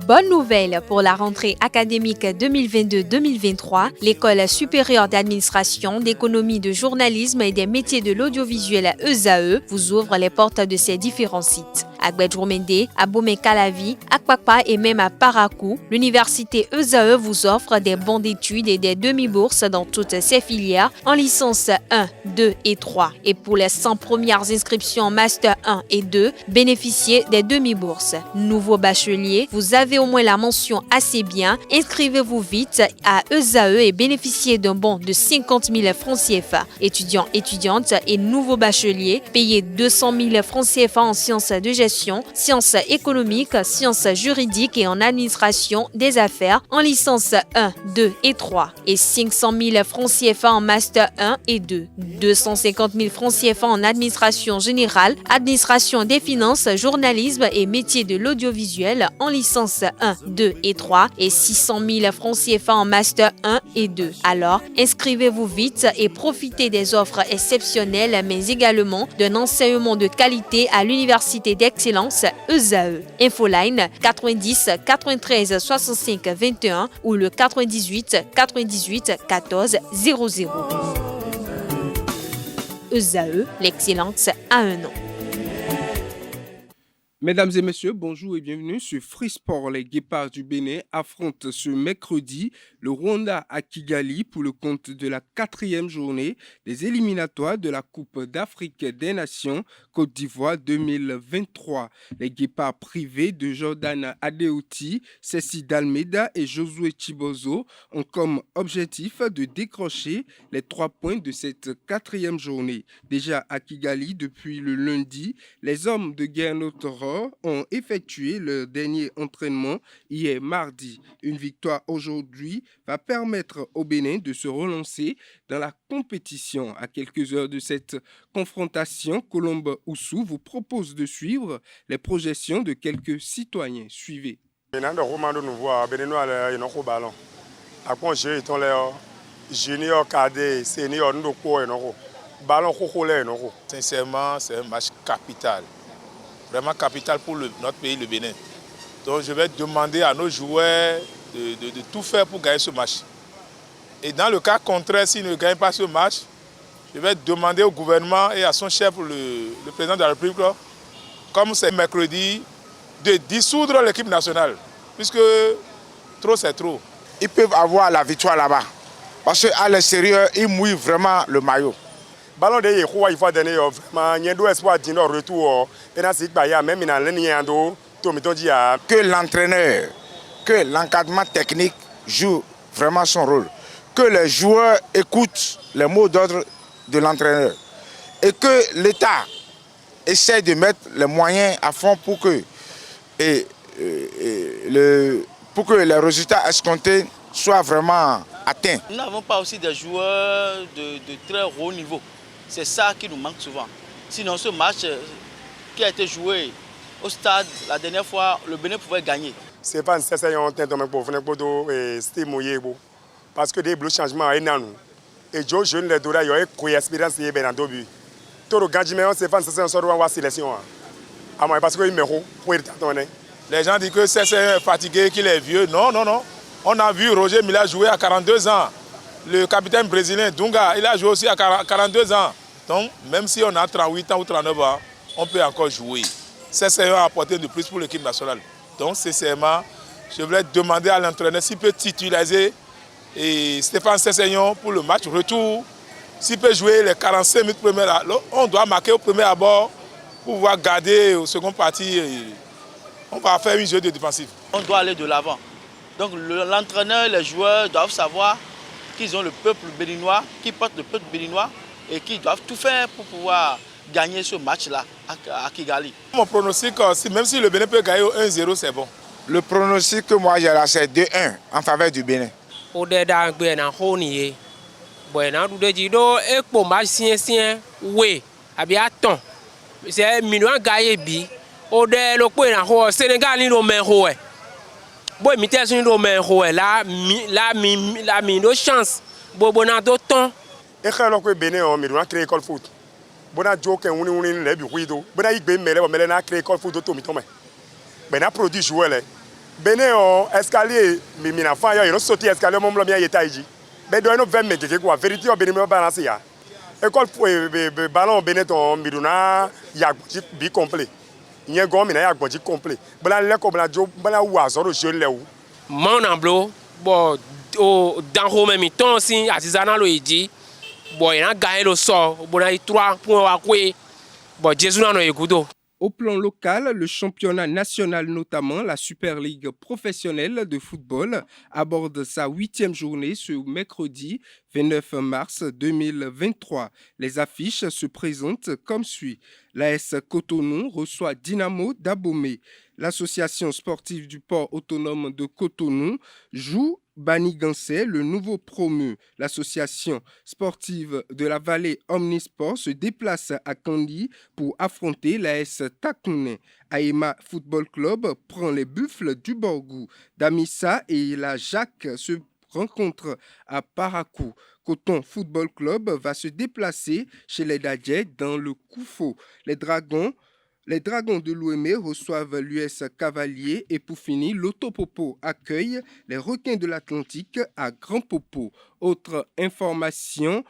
Bonne nouvelle pour la rentrée académique 2022-2023, l'École supérieure d'administration, d'économie, de journalisme et des métiers de l'audiovisuel ESAE vous ouvre les portes de ses différents sites. À Gbedjourmende, à Bomé-Calavi, à Kpakpa et même à Parakou, l'université ESAE vous offre des bons d'études et des demi-bourses dans toutes ses filières en licence 1, 2 et 3. Et pour les 100 premières inscriptions en master 1 et 2, bénéficiez des demi-bourses. Nouveau bachelier, vous avez au moins la mention assez bien. Inscrivez-vous vite à ESAE et bénéficiez d'un bon de 50 000 francs CFA. Étudiants, étudiantes et nouveaux bacheliers, payez 200 000 francs CFA en sciences de gestion, sciences économiques, sciences juridiques et en administration des affaires en licence 1, 2 et 3 et 500 000 francs CFA en master 1 et 2, 250 000 francs CFA en administration générale, administration des finances, journalisme et métiers de l'audiovisuel en licence 1, 2 et 3 et 600 000 francs CFA en master 1 et 2. Alors, inscrivez-vous vite et profitez des offres exceptionnelles mais également d'un enseignement de qualité à l'université d'excellence ESAE. Infoline 90 93 65 21 ou le 98 98 14 00. ESAE, l'excellence a un nom. Mesdames et messieurs, bonjour et bienvenue sur Free Sport. Les Guépards du Bénin affrontent ce mercredi le Rwanda à Kigali pour le compte de la 4e journée des éliminatoires de la Coupe d'Afrique des Nations Côte d'Ivoire 2023. Les Guépards privés de Jordan Adeoti, Ceci Dalmeida et Josué Chibozo ont comme objectif de décrocher les 3 points de cette 4e journée. Déjà à Kigali depuis le lundi, les hommes de Gernot ont effectué leur dernier entraînement hier mardi. Une victoire aujourd'hui va permettre au Bénin de se relancer dans la compétition. À quelques heures de cette confrontation, Colombe Oussou vous propose de suivre les projections de quelques citoyens. Suivez. Sincèrement, c'est un match capital. Vraiment capital pour notre pays, le Bénin. Donc je vais demander à nos joueurs de tout faire pour gagner ce match. Et dans le cas contraire, s'ils ne gagnent pas ce match, je vais demander au gouvernement et à son chef, le président de la République, comme c'est mercredi, de dissoudre l'équipe nationale. Puisque trop c'est trop. Ils peuvent avoir la victoire là-bas. Parce qu'à l'extérieur, ils mouillent vraiment le maillot. Ballon de Yehua, il faut donner vraiment un espoir de retour. Que l'entraîneur, que l'encadrement technique joue vraiment son rôle. Que les joueurs écoutent les mots d'ordre de l'entraîneur. Et que l'État essaie de mettre les moyens à fond pour que, pour que les résultats escomptés soient vraiment atteints. Nous n'avons pas aussi des joueurs de très haut niveau. C'est ça qui nous manque souvent. Sinon, ce match qui a été joué au stade la dernière fois, le Bénin pouvait gagner. C'est pas nécessaire parce que des bleus changements énormes. Et je jeune les Dora, il y a une expérience qui est bien dans but. Tout le gagnant, c'est pas nécessaire de voir sélection. Parce que les gens disent que c'est fatigué, qu'il est vieux. Non, non, non. On a vu Roger Mila jouer à 42 ans. Le capitaine brésilien Dunga, il a joué aussi à 42 ans. Donc, même si on a 38 ans ou 39 ans, on peut encore jouer. C'est un apporter de plus pour l'équipe nationale. Donc, sincèrement, je voulais demander à l'entraîneur s'il peut titulariser Stéphane Sessegnon pour le match retour. S'il peut jouer les 45 minutes premières, on doit marquer au premier abord pour pouvoir garder au second parti. On va faire un jeu de défensif. On doit aller de l'avant. Donc, l'entraîneur et les joueurs doivent savoir qu'ils ont le peuple béninois, qui portent le peuple béninois et qui doivent tout faire pour pouvoir gagner ce match-là à Kigali. Mon pronostic, même si le Bénin peut gagner au 1-0, c'est bon. Le pronostic que moi j'ai là, c'est 2-1 en faveur du Bénin. C'est million gagné bi. Au de le point en Sénégal ni le boy imitation do men ho la mi no chance bo bona do ton et quand le Bénin on a créé école foot Bona joke uni le bi huido. Bona igbe mele bo mele na créer école foot to mi to me. Ben na produit joueur le. Bene o escalier mi na fa yo no sauter escalier mo mlo mi ayeta iji. Ben do no 20 mege kwa vérité o beni me balance ya. École ballon bene to miduna ya bi complet. Nye go mi na ya gboji complet. Bla le ko bla jo bla wa zo ro je le wu. Mon amblo bon au dans home mi ton si artisanal lo eji. Bon il a gagné le sort. Bon il 3 points à quoi. Bon Jésus na no ekudo. Au plan local, le championnat national, notamment la Super Ligue professionnelle de football, aborde sa 8e journée ce mercredi 29 mars 2023. Les affiches se présentent comme suit. L'AS Cotonou reçoit Dynamo d'Abomey. L'association sportive du port autonome de Cotonou joue Banigansé, le nouveau promu. L'association sportive de la vallée Omnisport se déplace à Kandy pour affronter l'AS Takouné. Aïma Football Club prend les Buffles du Borgou. Damissa et la Jacques se rencontrent à Parakou. Coton Football Club va se déplacer chez les Dadjets dans le Koufo. Les Dragons de l'Ouémé reçoivent l'US Cavalier et pour finir, l'Autopopo accueille les Requins de l'Atlantique à Grand Popo. Autre information,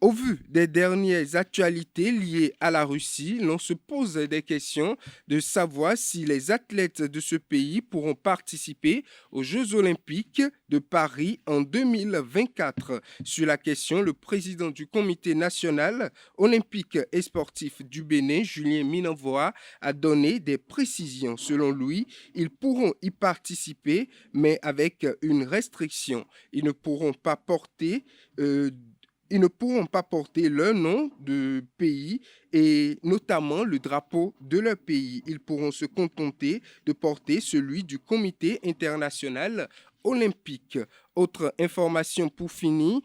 au vu des dernières actualités liées à la Russie, l'on se pose des questions de savoir si les athlètes de ce pays pourront participer aux Jeux Olympiques de Paris en 2024. Sur la question, le président du Comité national olympique et sportif du Bénin, Julien Minavoa, a donné des précisions. Selon lui, ils pourront y participer, mais avec une restriction. Ils ne pourront pas porter leur nom de pays et notamment le drapeau de leur pays. Ils pourront se contenter de porter celui du Comité international olympique. Autre information pour finir,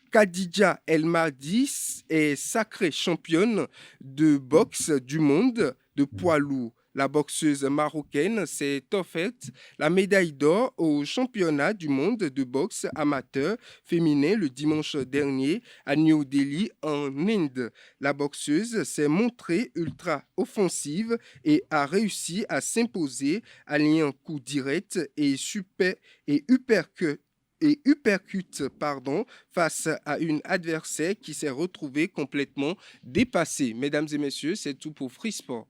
Khadija El Mahdi est sacrée championne de boxe du monde de poids lourd. La boxeuse marocaine s'est offerte la médaille d'or au championnat du monde de boxe amateur féminin le dimanche dernier à New Delhi en Inde. La boxeuse s'est montrée ultra offensive et a réussi à s'imposer alliant coups directs et uppercut face à une adversaire qui s'est retrouvée complètement dépassée. Mesdames et messieurs, c'est tout pour Free Sport.